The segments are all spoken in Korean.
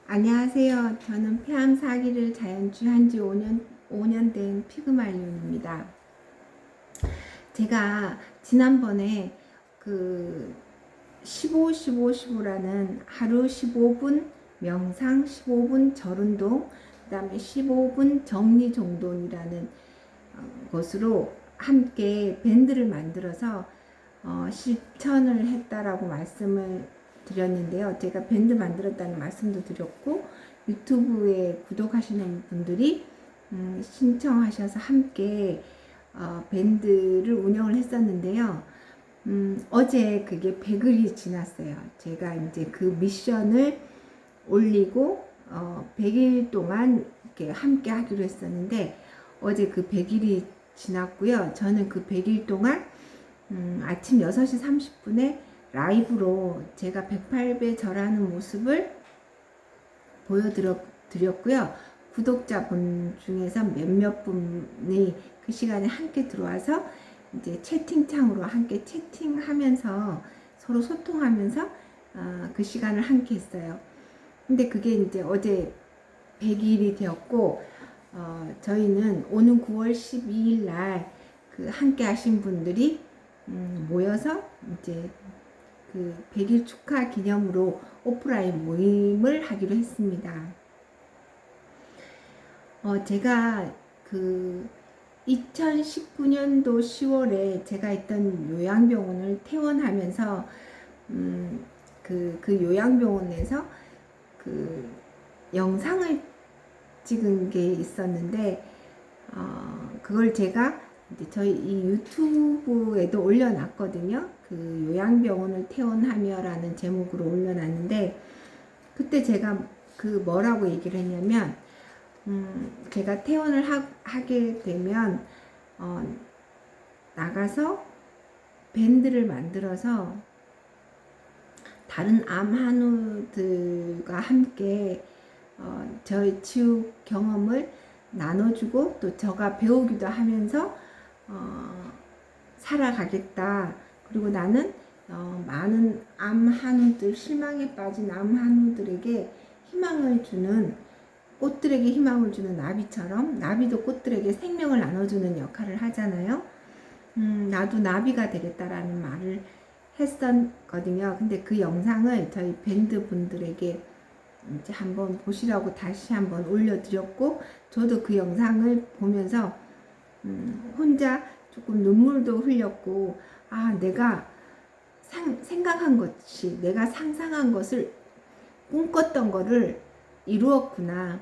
안녕하세요. 저는 폐암 사기를 자연주의한 지 5년 된 피그말리온입니다. 제가 지난번에 그 15, 15, 15라는 하루 15분 명상, 15분 절운동, 그 다음에 15분 정리정돈이라는 것으로 함께 밴드를 만들어서 실천을 했다라고 말씀을 드렸는데요. 제가 밴드 만들었다는 말씀도 드렸고, 유튜브에 구독하시는 분들이 신청하셔서 함께 밴드를 운영을 했었는데요. 어제 그게 100일이 지났어요. 제가 이제 그 미션을 올리고 100일 동안 이렇게 함께 하기로 했었는데, 어제 그 100일이 지났고요. 저는 그 100일 동안 아침 6시 30분에 라이브로 제가 108배 절하는 모습을 보여드렸고요. 구독자분 중에서 몇몇 분이 그 시간에 함께 들어와서 이제 채팅창으로 함께 채팅하면서 서로 소통하면서 그 시간을 함께 했어요. 근데 그게 이제 어제 100일이 되었고, 저희는 오는 9월 12일 날 그 함께 하신 분들이 모여서 이제 그 100일 축하 기념으로 오프라인 모임을 하기로 했습니다. 제가 그 2019년도 10월에 제가 있던 요양병원을 퇴원하면서 그 요양병원에서 그 영상을 찍은 게 있었는데, 그걸 제가 이제 저희 이 유튜브에도 올려놨거든요. 그 요양병원을 퇴원하며라는 제목으로 올려놨는데, 그때 제가 그 뭐라고 얘기를 했냐면, 제가 퇴원을 하게 되면 나가서 밴드를 만들어서 다른 암 한우들과 함께 저의 치유 경험을 나눠주고 또 제가 배우기도 하면서 살아가겠다. 그리고 나는 많은 암 한우들, 실망에 빠진 암 한우들에게 희망을 주는, 꽃들에게 희망을 주는 나비처럼, 나비도 꽃들에게 생명을 나눠주는 역할을 하잖아요. 나도 나비가 되겠다라는 말을 했었거든요. 근데 그 영상을 저희 밴드 분들에게 이제 한번 보시라고 다시 한번 올려드렸고, 저도 그 영상을 보면서 혼자 조금 눈물도 흘렸고, 내가 생각한 것이, 내가 상상한 것을, 꿈꿨던 거를 이루었구나.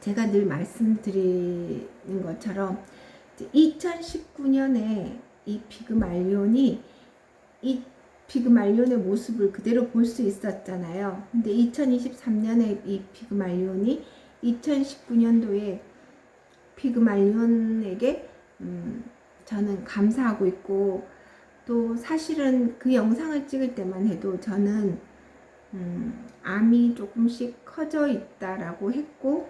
제가 늘 말씀드리는 것처럼 2019년에 이 피그말리온이 이 피그말리온의 모습을 그대로 볼 수 있었잖아요. 근데 2023년에 이 피그말리온이 2019년도에 피그말리온에게 저는 감사하고 있고, 또 사실은 그 영상을 찍을 때만 해도 저는 암이 조금씩 커져 있다라고 했고,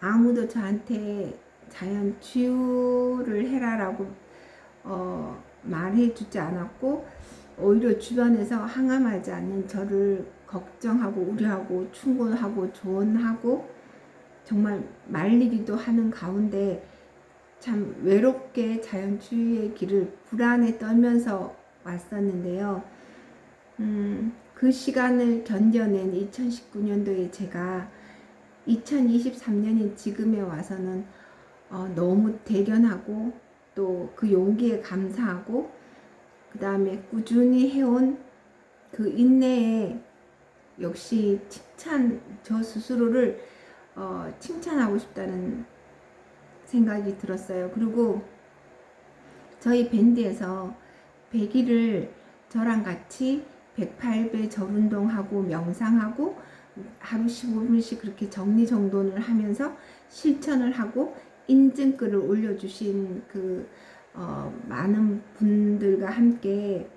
아무도 저한테 자연 치유를 해라라고 말해주지 않았고, 오히려 주변에서 항암하지 않는 저를 걱정하고 우려하고 충고하고 조언하고 정말 말리기도 하는 가운데 참 외롭게 자연치유의 길을 불안에 떨면서 왔었는데요. 그 시간을 견뎌낸 2019년도에 제가 2023년인 지금에 와서는 너무 대견하고, 또 그 용기에 감사하고, 그 다음에 꾸준히 해온 그 인내에 역시 저 스스로를 칭찬하고 싶다는 생각이 들었어요. 그리고 저희 밴드에서 100일을 저랑 같이 108배 절운동하고 명상하고 하루 15분씩 그렇게 정리정돈을 하면서 실천을 하고 인증글을 올려주신 그 많은 분들과 함께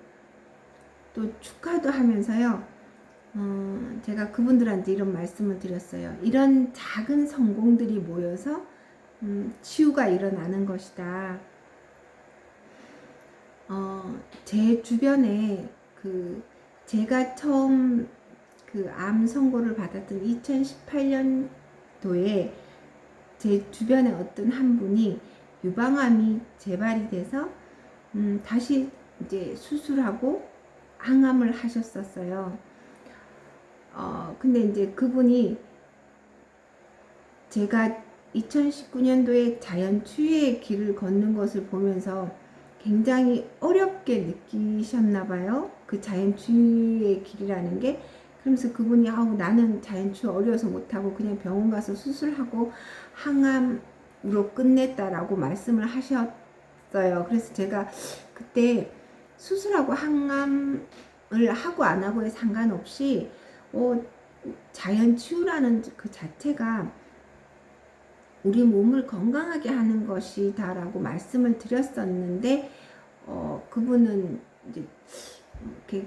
또 축하도 하면서요. 제가 그분들한테 이런 말씀을 드렸어요. 이런 작은 성공들이 모여서 치유가 일어나는 것이다. 제 주변에 제가 처음 그 암 선고를 받았던 2018년도에 제 주변에 어떤 한 분이 유방암이 재발이 돼서 다시 이제 수술하고 항암을 하셨었어요. 근데 이제 그분이 제가 2019년도에 자연치유의 길을 걷는 것을 보면서 굉장히 어렵게 느끼셨나 봐요. 그 자연치유의 길이라는 게. 그러면서 그분이 나는 자연치유 어려워서 못하고 그냥 병원 가서 수술하고 항암으로 끝냈다라고 말씀을 하셨어요. 그래서 제가 그때 수술하고 항암을 하고 안 하고에 상관없이 자연치유라는 그 자체가 우리 몸을 건강하게 하는 것이다 라고 말씀을 드렸었는데 그분은 이제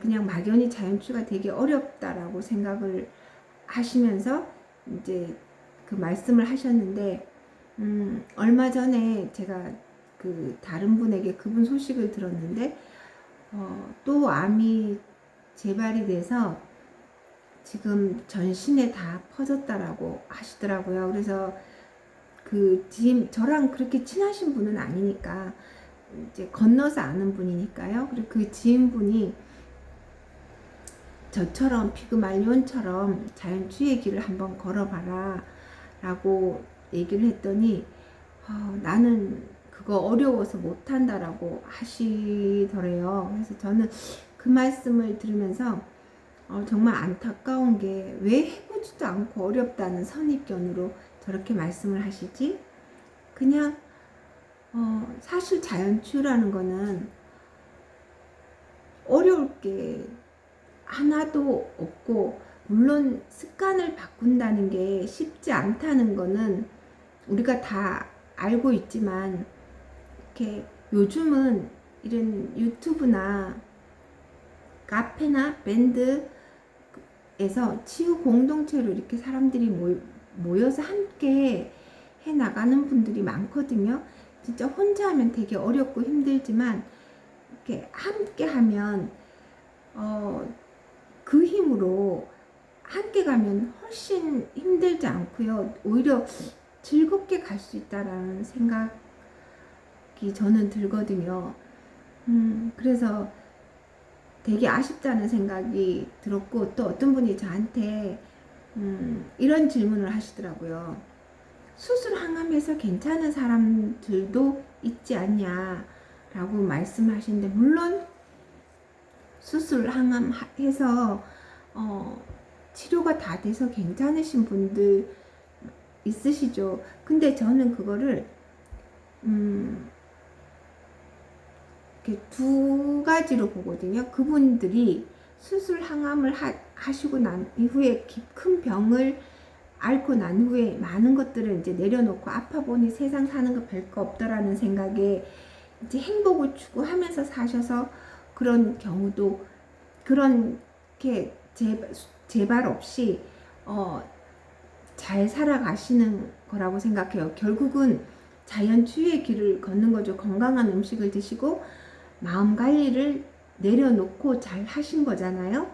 그냥 막연히 자연치유가 되게 어렵다라고 생각을 하시면서 이제 그 말씀을 하셨는데 얼마 전에 제가 그 다른 분에게 그분 소식을 들었는데 또 암이 재발이 돼서 지금 전신에 다 퍼졌다라고 하시더라고요. 그래서 그 저랑 그렇게 친하신 분은 아니니까 이제 건너서 아는 분이니까요. 그리고 그 지인분이 저처럼 피그말리온처럼 자연치유의 길을 한번 걸어봐라 라고 얘기를 했더니 나는 그거 어려워서 못한다라고 하시더래요. 그래서 저는 그 말씀을 들으면서 정말 안타까운 게 왜 해보지도 않고 어렵다는 선입견으로 저렇게 말씀을 하시지? 그냥 사실 자연치유라는 거는 어려울 게 하나도 없고, 물론 습관을 바꾼다는 게 쉽지 않다는 거는 우리가 다 알고 있지만, 이렇게 요즘은 이런 유튜브나 카페나 밴드에서 치유 공동체로 이렇게 사람들이 모여서 함께 해 나가는 분들이 많거든요. 진짜 혼자 하면 되게 어렵고 힘들지만 이렇게 함께 하면 그 힘으로 함께 가면 훨씬 힘들지 않고요. 오히려 즐겁게 갈 수 있다라는 생각이 저는 들거든요. 그래서 되게 아쉽다는 생각이 들었고, 또 어떤 분이 저한테 이런 질문을 하시더라고요. 수술 항암해서 괜찮은 사람들도 있지 않냐 라고 말씀하시는데, 물론 수술 항암해서 치료가 다 돼서 괜찮으신 분들 있으시죠. 근데 저는 그거를 이렇게 두 가지로 보거든요. 그분들이 수술 항암을 하시고 난 이후에 큰 병을 앓고 난 후에 많은 것들을 이제 내려놓고 아파 보니 세상 사는 거 별거 없더라는 생각에 이제 행복을 추구하면서 사셔서 그런 경우도, 그렇게 재발 없이 잘 살아가시는 거라고 생각해요. 결국은 자연치유의 길을 걷는 거죠. 건강한 음식을 드시고 마음 관리를 내려놓고 잘 하신 거잖아요.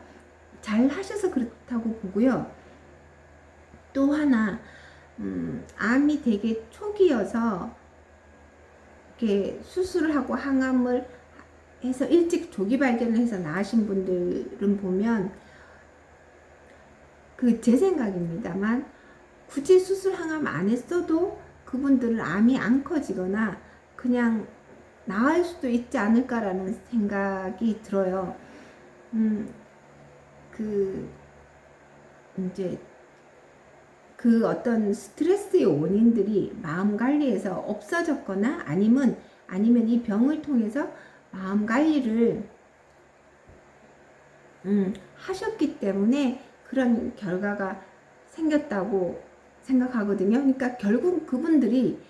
잘 하셔서 그렇다고 보고요. 또 하나, 암이 되게 초기여서 이렇게 수술을 하고 항암을 해서 일찍 조기 발견을 해서 나으신 분들은 보면, 제 생각입니다만, 굳이 수술 항암 안 했어도 그분들은 암이 안 커지거나 그냥 나을 수도 있지 않을까라는 생각이 들어요. 이제 그 어떤 스트레스의 원인들이 마음 관리에서 없어졌거나 아니면 이 병을 통해서 마음 관리를 하셨기 때문에 그런 결과가 생겼다고 생각하거든요. 그러니까 결국 그분들이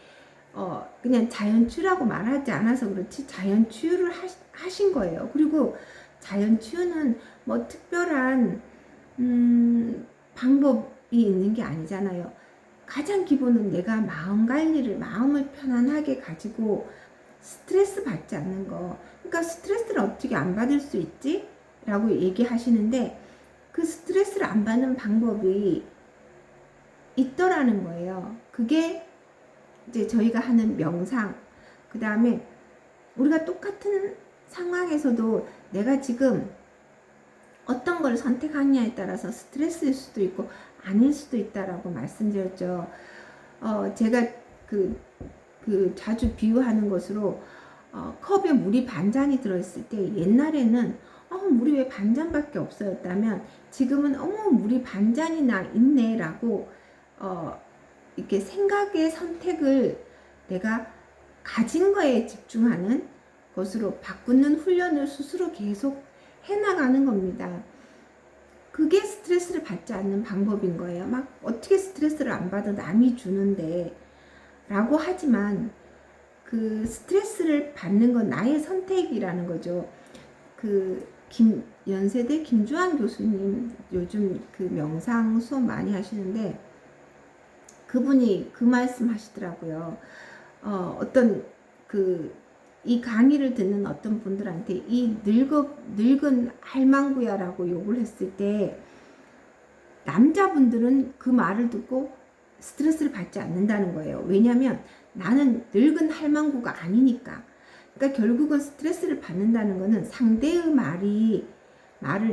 그냥 자연치유라고 말하지 않아서 그렇지 자연치유를 하신 거예요. 그리고 자연치유는 뭐 특별한 방법이 있는 게 아니잖아요. 가장 기본은 내가 마음 관리를, 마음을 편안하게 가지고 스트레스 받지 않는 거. 그러니까 스트레스를 어떻게 안 받을 수 있지? 라고 얘기하시는데, 그 스트레스를 안 받는 방법이 있더라는 거예요. 그게 이제 저희가 하는 명상, 그 다음에 우리가 똑같은 상황에서도 내가 지금 어떤 걸 선택하느냐에 따라서 스트레스일 수도 있고 아닐 수도 있다라고 말씀드렸죠. 제가 자주 비유하는 것으로 컵에 물이 반잔이 들어있을 때 옛날에는 물이 왜 반잔밖에 없어였다면 지금은 물이 반잔이나 있네 라고 이렇게 생각의 선택을 내가 가진 거에 집중하는 것으로 바꾸는 훈련을 스스로 계속 해나가는 겁니다. 그게 스트레스를 받지 않는 방법인 거예요. 막 어떻게 스트레스를 안 받아 남이 주는데 라고 하지만 그 스트레스를 받는 건 나의 선택이라는 거죠. 연세대 김주환 교수님 요즘 그 명상 수업 많이 하시는데 그분이 그 말씀 하시더라고요. 이 강의를 듣는 어떤 분들한테 이 늙은 할망구야라고 욕을 했을 때 남자분들은 그 말을 듣고 스트레스를 받지 않는다는 거예요. 왜냐하면 나는 늙은 할망구가 아니니까. 그러니까 결국은 스트레스를 받는다는 거는 상대의 말을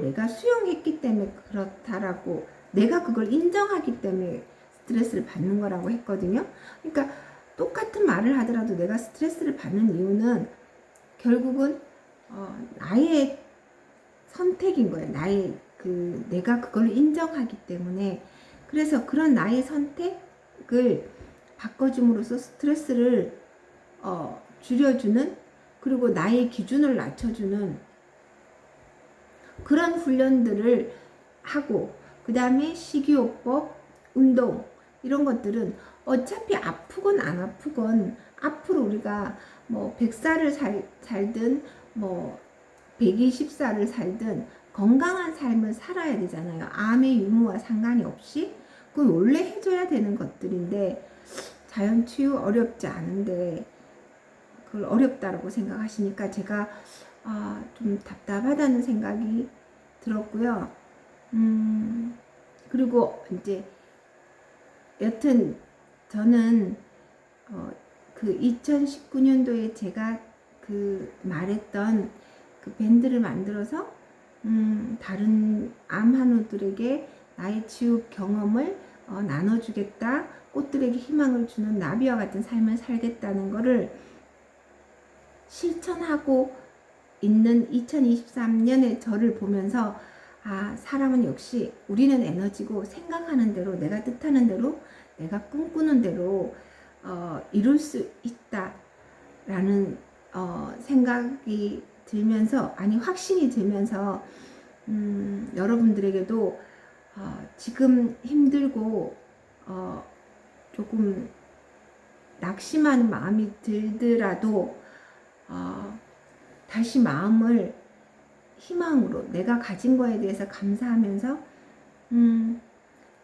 내가 수용했기 때문에 그렇다라고, 내가 그걸 인정하기 때문에 스트레스를 받는 거라고 했거든요. 그러니까 똑같은 말을 하더라도 내가 스트레스를 받는 이유는 결국은 나의 선택인 거예요. 내가 그걸 인정하기 때문에. 그래서 그런 나의 선택을 바꿔줌으로써 스트레스를 줄여주는, 그리고 나의 기준을 낮춰주는 그런 훈련들을 하고, 그 다음에 식이요법, 운동, 이런 것들은 어차피 아프건 안 아프건 앞으로 우리가 뭐 100살을 살든 뭐 120살을 살든 건강한 삶을 살아야 되잖아요. 암의 유무와 상관이 없이. 그건 원래 해줘야 되는 것들인데 자연치유 어렵지 않은데 그걸 어렵다고 생각하시니까 제가 좀 답답하다는 생각이 들었고요. 그리고 이제 여튼 저는 그 2019년도에 제가 말했던 그 밴드를 만들어서 다른 암 환우들에게 나의 치유 경험을 나눠주겠다, 꽃들에게 희망을 주는 나비와 같은 삶을 살겠다는 거를 실천하고 있는 2023년의 저를 보면서 사람은 역시 우리는 에너지고 생각하는 대로, 내가 뜻하는 대로, 내가 꿈꾸는 대로 이룰 수 있다라는 생각이 들면서, 확신이 들면서 여러분들에게도 지금 힘들고 조금 낙심하는 마음이 들더라도 다시 마음을 희망으로, 내가 가진 거에 대해서 감사하면서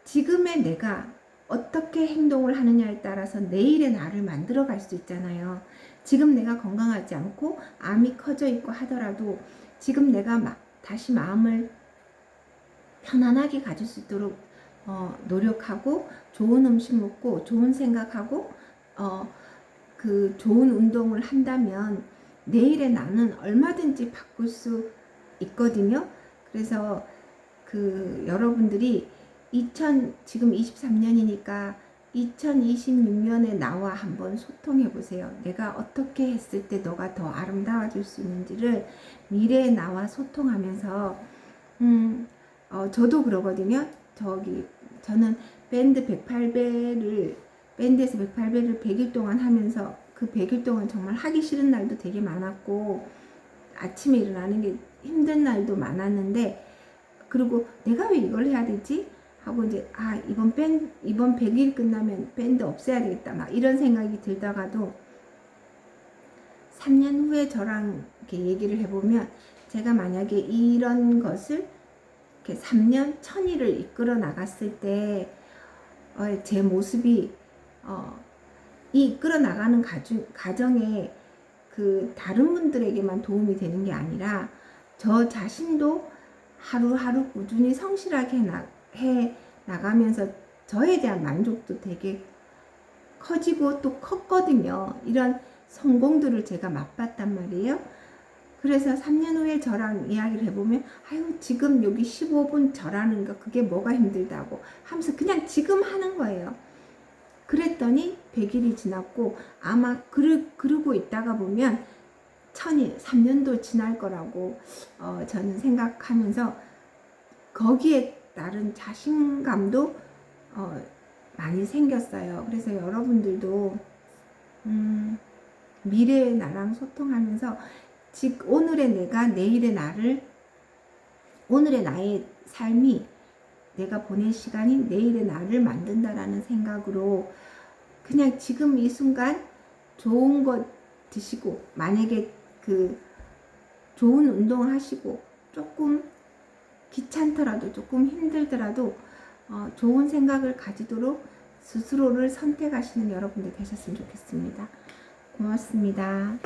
지금의 내가 어떻게 행동을 하느냐에 따라서 내일의 나를 만들어 갈 수 있잖아요. 지금 내가 건강하지 않고 암이 커져 있고 하더라도 지금 내가 다시 마음을 편안하게 가질 수 있도록 노력하고 좋은 음식 먹고 좋은 생각하고 그 좋은 운동을 한다면 내일의 나는 얼마든지 바꿀 수 있거든요. 그래서 여러분들이 지금 23년이니까 2026년에 나와 한번 소통해 보세요. 내가 어떻게 했을 때 너가 더 아름다워질 수 있는지를 미래의 나와 소통하면서 저도 그러거든요. 저는 밴드에서 108배를 100일 동안 하면서 그 100일 동안 정말 하기 싫은 날도 되게 많았고 아침에 일어나는 게 힘든 날도 많았는데, 그리고 내가 왜 이걸 해야 되지? 하고 이제 이번 100일 끝나면 밴드 없애야 되겠다 막 이런 생각이 들다가도 3년 후에 저랑 이렇게 얘기를 해보면, 제가 만약에 이런 것을 이렇게 3년 1000일을 이끌어 나갔을 때 제 모습이 이 이끌어 나가는 과정에 다른 분들에게만 도움이 되는 게 아니라 저 자신도 하루하루 꾸준히 성실하게 해 나가면서 저에 대한 만족도 되게 커지고 또 컸거든요. 이런 성공들을 제가 맛봤단 말이에요. 그래서 3년 후에 저랑 이야기를 해보면 아유 지금 여기 15분 절하는 거 그게 뭐가 힘들다고 하면서 그냥 지금 하는 거예요. 그랬더니 100일이 지났고 아마 그러고 있다가 보면 3년도 지날 거라고 저는 생각하면서 거기에 따른 자신감도 많이 생겼어요. 그래서 여러분들도 미래의 나랑 소통하면서 오늘의 내가 내일의 나를, 오늘의 나의 삶이, 내가 보낸 시간이 내일의 나를 만든다라는 생각으로 그냥 지금 이 순간 좋은 것 드시고, 만약에 그 좋은 운동 하시고 조금 귀찮더라도 조금 힘들더라도 좋은 생각을 가지도록 스스로를 선택하시는 여러분들 되셨으면 좋겠습니다. 고맙습니다.